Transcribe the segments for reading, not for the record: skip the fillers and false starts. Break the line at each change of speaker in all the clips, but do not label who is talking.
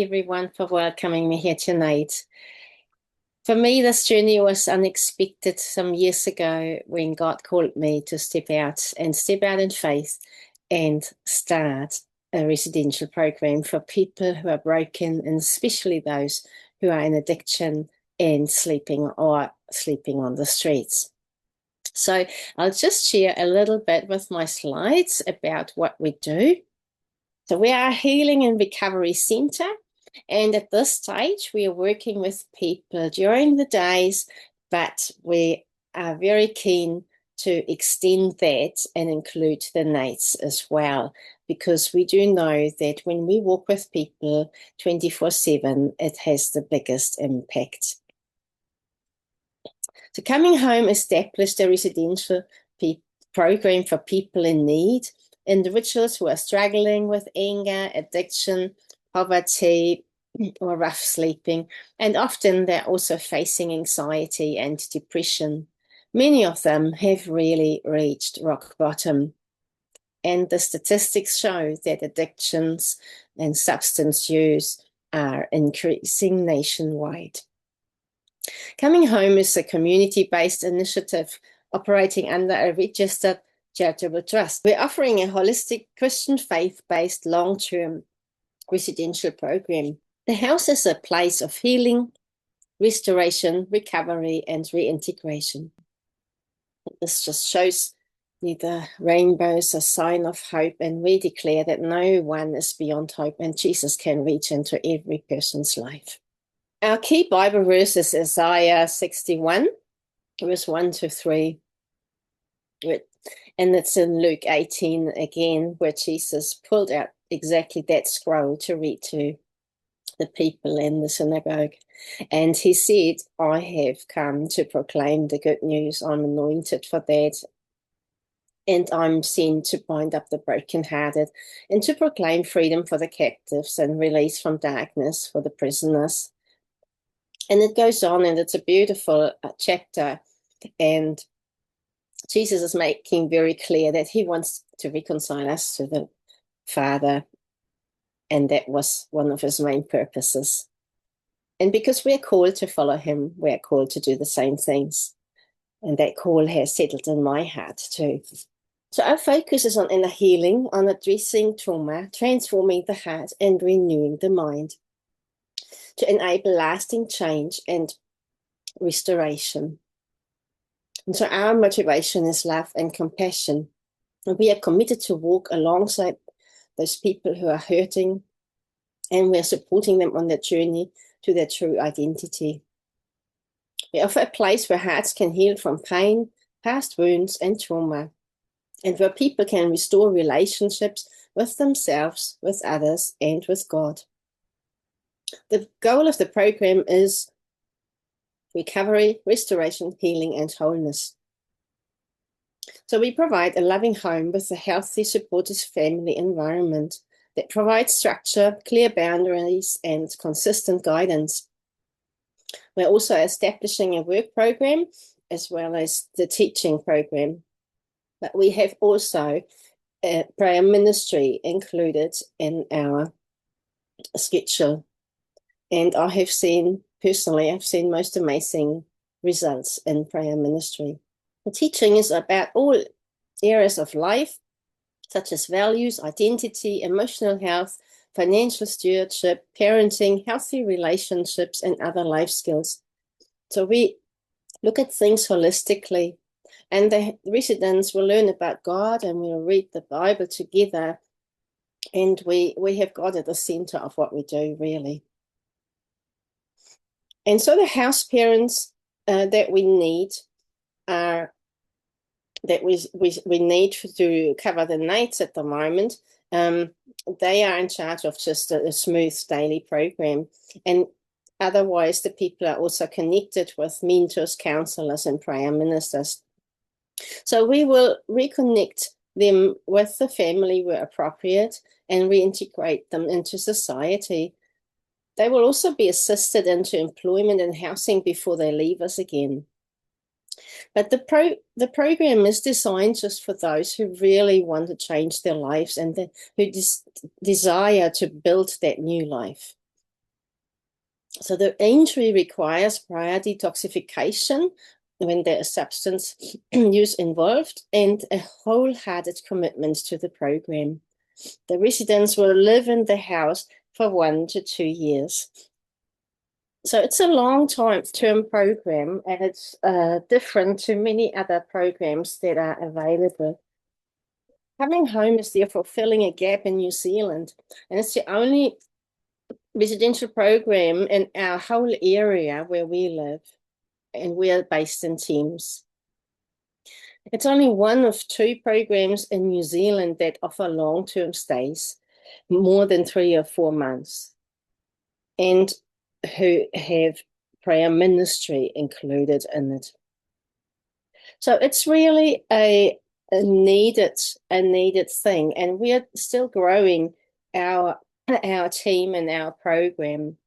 everyone for welcoming me here tonight. For me, this journey was unexpected some years ago when God called me to step out in faith and start a residential program for people who are broken, and especially those who are in addiction and sleeping on the streets. So I'll just share a little bit with my slides about what we do. So we are a healing and recovery centre. And at this stage, we are working with people during the days, but we are very keen to extend that and include the nights as well, because we do know that when we walk with people 24/7, it has the biggest impact. So Coming Home established a residential program for people in need, individuals who are struggling with anger, addiction, poverty, or rough sleeping, and often they're also facing anxiety and depression. Many of them have really reached rock bottom. And the statistics show that addictions and substance use are increasing nationwide. Coming Home is a community-based initiative operating under a registered Charitable Trust. We're offering a holistic Christian faith-based long-term residential program. The house is a place of healing, restoration, recovery, and reintegration. This just shows you the rainbow is a sign of hope, and we declare that no one is beyond hope, and Jesus can reach into every person's life. Our key Bible verse is Isaiah 61, verse 1-3. And it's in Luke 18 again, where Jesus pulled out exactly that scroll to read to the people in the synagogue. And he said, I have come to proclaim the good news. I'm anointed for that. And I'm sent to bind up the brokenhearted and to proclaim freedom for the captives and release from darkness for the prisoners. And it goes on, and it's a beautiful chapter. And Jesus is making very clear that he wants to reconcile us to the Father. And that was one of his main purposes. And because we're called to follow him, we're called to do the same things. And that call has settled in my heart too. So our focus is on inner healing, on addressing trauma, transforming the heart, and renewing the mind to enable lasting change and restoration. And so our motivation is love and compassion. And we are committed to walk alongside those people who are hurting, and we're supporting them on their journey to their true identity. We offer a place where hearts can heal from pain, past wounds, and trauma, and where people can restore relationships with themselves, with others, and with God. The goal of the program is recovery, restoration, healing, and wholeness. So we provide a loving home with a healthy, supportive family environment that provides structure, clear boundaries, and consistent guidance. We're also establishing a work program as well as the teaching program. But we have also a prayer ministry included in our schedule. And I've seen most amazing results in prayer ministry. The teaching is about all areas of life, such as values, identity, emotional health, financial stewardship, parenting, healthy relationships, and other life skills. So we look at things holistically, and the residents will learn about God, and we'll read the Bible together, and we have God at the center of what we do, really. And so the house parents that we need are that we need to cover the nights at the moment. They are in charge of just a smooth daily program, and otherwise the people are also connected with mentors, counselors, and prayer ministers. So we will reconnect them with the family where appropriate and reintegrate them into society. They will also be assisted into employment and housing before they leave us again. But the program is designed just for those who really want to change their lives and who desire to build that new life. So the entry requires prior detoxification when there is substance use involved and a wholehearted commitment to the program. The residents will live in the house for 1 to 2 years. So it's a long-term program, and it's different to many other programs that are available. Coming home is therefore filling a gap in New Zealand, and it's the only residential program in our whole area where we live, and we're based in Thames. It's only one of 2 programs in New Zealand that offer long-term stays, more than 3 or 4 months, and who have prayer ministry included in it. So it's really a needed thing, and we're still growing our team and our program.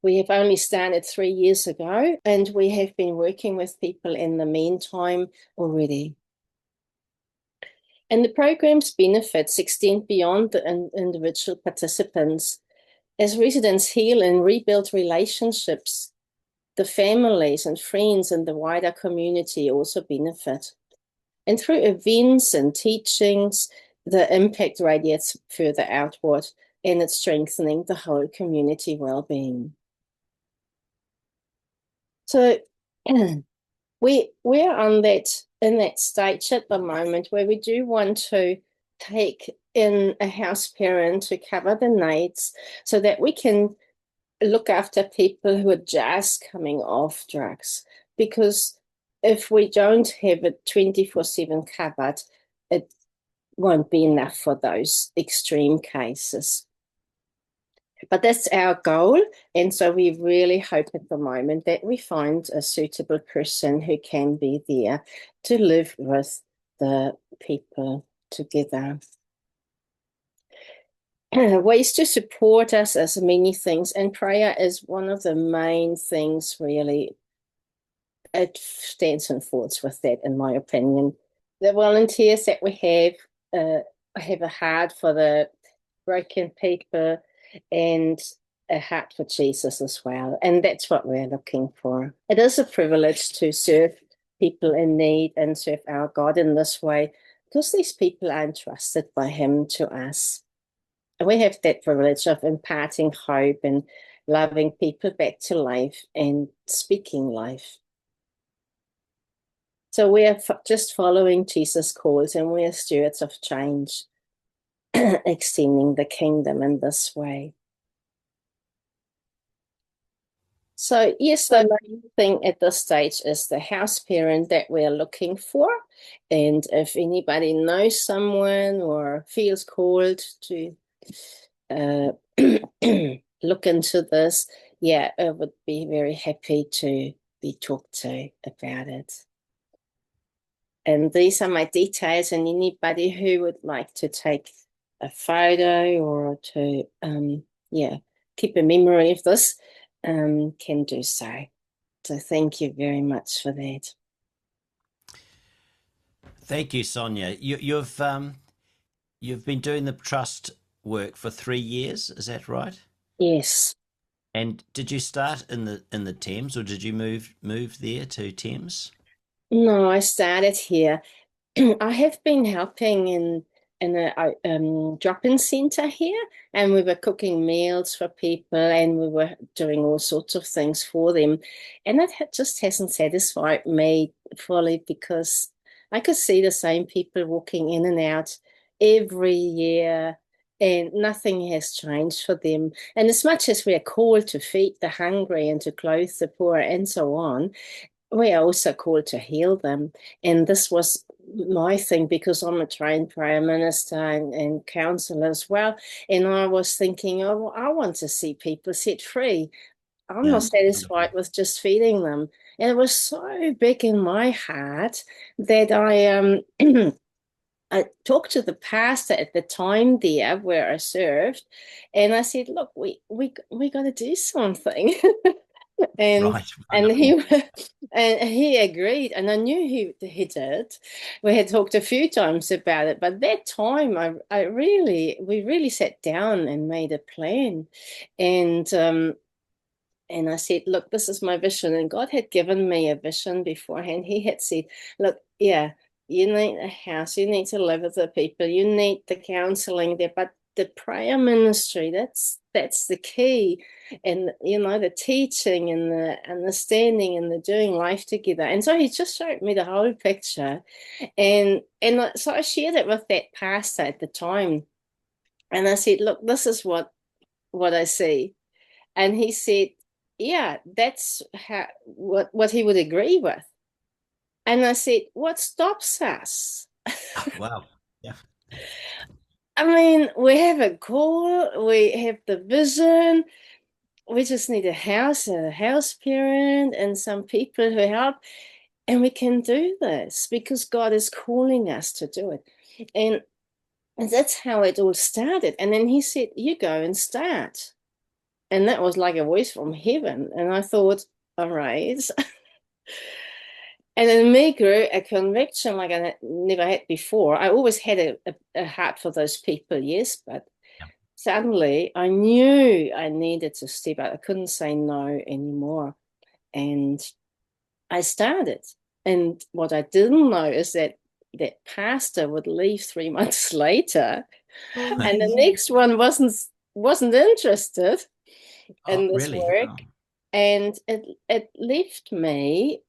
We have only started 3 years ago, and we have been working with people in the meantime already. And the program's benefits extend beyond the individual participants. As residents heal and rebuild relationships, the families and friends in the wider community also benefit. And through events and teachings, the impact radiates further outward, and it's strengthening the whole community well-being. So we're on in that stage at the moment where we do want to take in a house parent to cover the needs so that we can look after people who are just coming off drugs. Because if we don't have it 24/7 covered, it won't be enough for those extreme cases. But that's our goal. And so we really hope at the moment that we find a suitable person who can be there to live with the people together. Ways to support us as many things, and prayer is one of the main things, really. It stands and falls with that, in my opinion. The volunteers that we have a heart for the broken people and a heart for Jesus as well. And that's what we're looking for. It is a privilege to serve people in need and serve our God in this way, because these people are entrusted by Him to us. And we have that privilege of imparting hope and loving people back to life and speaking life. So we are just following Jesus' calls, and we are stewards of change, extending the kingdom in this way. So yes, the main thing at this stage is the house parent that we're looking for. And if anybody knows someone or feels called to look into this, yeah, I would be very happy to be talked to about it. And these are my details, and anybody who would like to take a photo or to, keep a memory of this can do so. So thank you very much for that.
Thank you, Sonia. You've been doing the trust work for 3 years, is that right?
Yes.
And did you start in the Thames, or did you move there to Thames?
No, I started here. I have been helping in a drop-in center here, and we were cooking meals for people, and we were doing all sorts of things for them, and it just hasn't satisfied me fully, because I could see the same people walking in and out every year, and nothing has changed for them. And as much as we are called to feed the hungry and to clothe the poor and so on, we are also called to heal them. And this was my thing, because I'm a trained prayer minister and counselor as well. And I was thinking, oh, well, I want to see people set free. I'm
Yeah,
not satisfied with just feeding them. And it was so big in my heart that I talked to the pastor at the time there where I served, and I said, look, we got to do something. and
right,
and
wonderful.
he agreed, and I knew he did. We had talked a few times about it, but that time we really sat down and made a plan. And And I said, look, this is my vision. And God had given me a vision beforehand. He had said, look, yeah, you need a house, you need to live with the people, you need the counseling there, but the prayer ministry, that's the key. And the teaching and the understanding and the doing life together. And so he just showed me the whole picture. And so I shared it with that pastor at the time. And I said, look, this is what I see. And he said, yeah, that's what he would agree with. And I said, what stops us?
Oh, wow. Yeah.
I mean, we have a goal, we have the vision, we just need a house parent, and some people who help, and we can do this because God is calling us to do it. And that's how it all started. And then he said, you go and start. And that was like a voice from heaven. And I thought, all right. And in me grew a conviction like I never had before. I always had a heart for those people, yes, but
Yeah.
suddenly I knew I needed to step out. I couldn't say no anymore. And I started. And what I didn't know is that that pastor would leave 3 months later, and the next one wasn't interested
Oh,
in this
really? Oh,
work, and it left me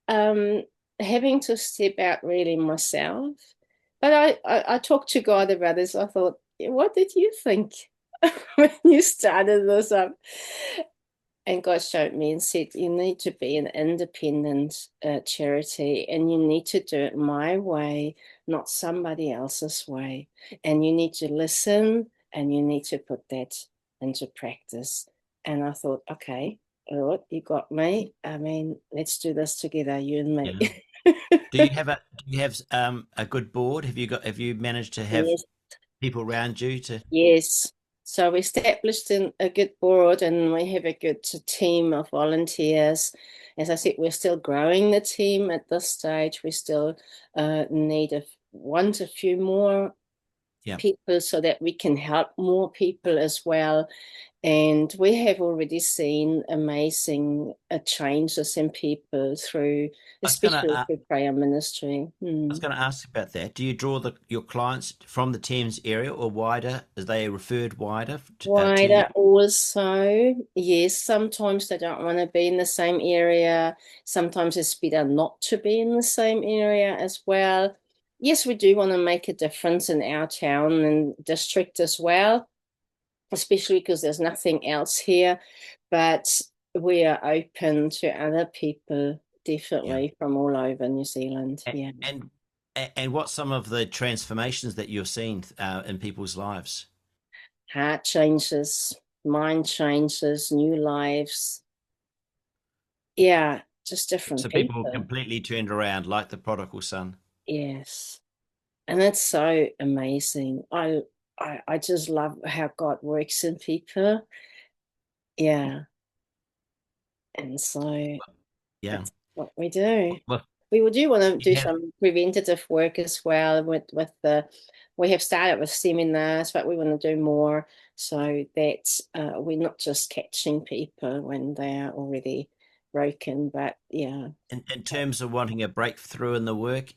um, having to step out really myself. But I talked to God about this. I thought, what did you think when you started this up? And God showed me and said, you need to be an independent charity, and you need to do it my way, not somebody else's way. And you need to listen, and you need to put that into practice. And I thought, okay, Lord, you got me. I mean, let's do this together, you and me.
yeah. Do you have a good board? Have you managed to have
Yes.
people around you to?
Yes. So we established a good board, and we have a good team of volunteers. As I said, we're still growing the team at this stage. We still need want a few more
Yeah.
people so that we can help more people as well. And we have already seen amazing changes in people through,
I was gonna
especially through prayer ministry.
I was going to ask about that. Do you draw your clients from the Thames area or wider? Are they referred wider to you?
Wider also, yes, sometimes they don't want to be in the same area. Sometimes it's better not to be in the same area as well. Yes, we do want to make a difference in our town and district as well, especially because there's nothing else here. But we are open to other people,
Yeah.
definitely from all over New Zealand.
A-
Yeah.
And and what's some of the transformations that you've seen in people's lives?
Heart changes, mind changes, new lives. Yeah, just different
So people
people.
completely turned around, like the prodigal son.
Yes. And that's so amazing. I just love how God works in people. Yeah. And so
Yeah.
that's what we do.
Well,
We do want to do
you have,
some preventative work as well with the we have started with seminars, but we want to do more so that we're not just catching people when they're already broken, but yeah.
in terms of wanting a breakthrough in the work,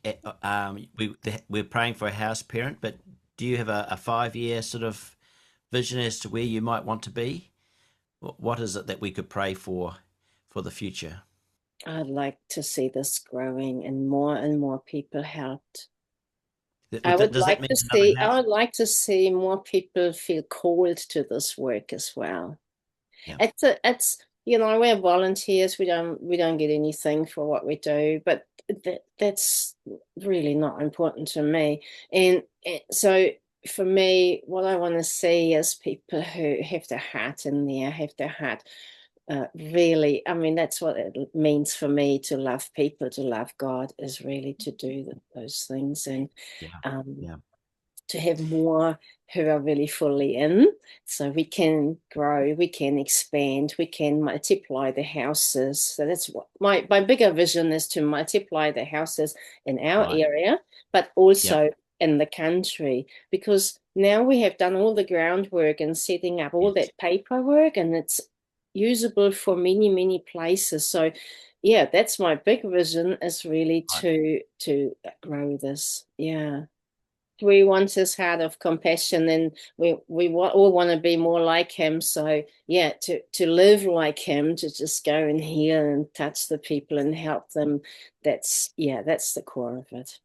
we're praying for a house parent, but do you have a 5 year sort of vision as to where you might want to be? What is it that we could pray for the future?
I'd like to see this growing and more people helped. I would
Does that
like
mean
to
another
see I
house?
would like to see more people feel called to this work as well.
Yeah.
It's we're volunteers. We don't get anything for what we do, but that's really not important to me. And so for me, what I want to see is people who have their heart in there, have their heart really. I mean, that's what it means for me to love people, to love God, is really to do those things. And
Yeah.
um,
Yeah.
to have more who are really fully in, so we can grow, we can expand, we can multiply the houses. So that's what my bigger vision is, to multiply the houses in our
Right.
area, but
Yeah.
also in the country, because now we have done all the groundwork and setting up all
Yes.
that paperwork, and usable for many, many places. So yeah, that's my big vision, is really
Right.
to grow this. Yeah. We want his heart of compassion, and all want to be more like him. So yeah, to live like him, to just go and heal and touch the people and help them. That's the core of it.